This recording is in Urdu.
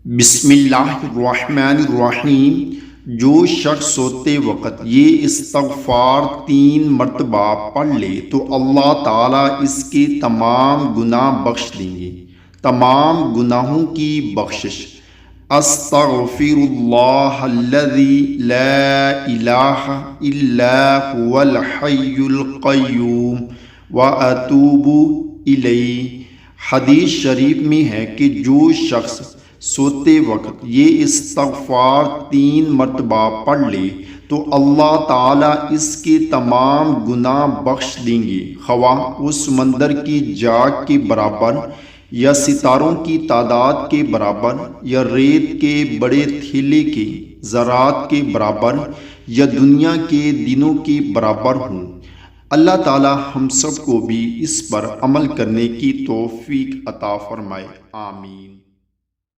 بسم اللہ الرحمن الرحیم۔ جو شخص سوتے وقت یہ استغفار 3 مرتبہ پڑھ لے تو اللہ تعالیٰ اس کے تمام گناہ بخش دیں گے، تمام گناہوں کی بخشش۔ استغفر اللہ الذی لا الہ الا هو الحی القیوم واتوب الیہ۔ حدیث شریف میں ہے کہ جو شخص سوتے وقت یہ استغفار 3 مرتبہ پڑھ لے تو اللہ تعالیٰ اس کے تمام گناہ بخش دیں گے، خواہ وہ سمندر کی جاگ کے برابر یا ستاروں کی تعداد کے برابر یا ریت کے بڑے تھیلے کے ذرات کے برابر یا دنیا کے دنوں کے برابر ہوں۔ اللہ تعالیٰ ہم سب کو بھی اس پر عمل کرنے کی توفیق عطا فرمائے، آمین۔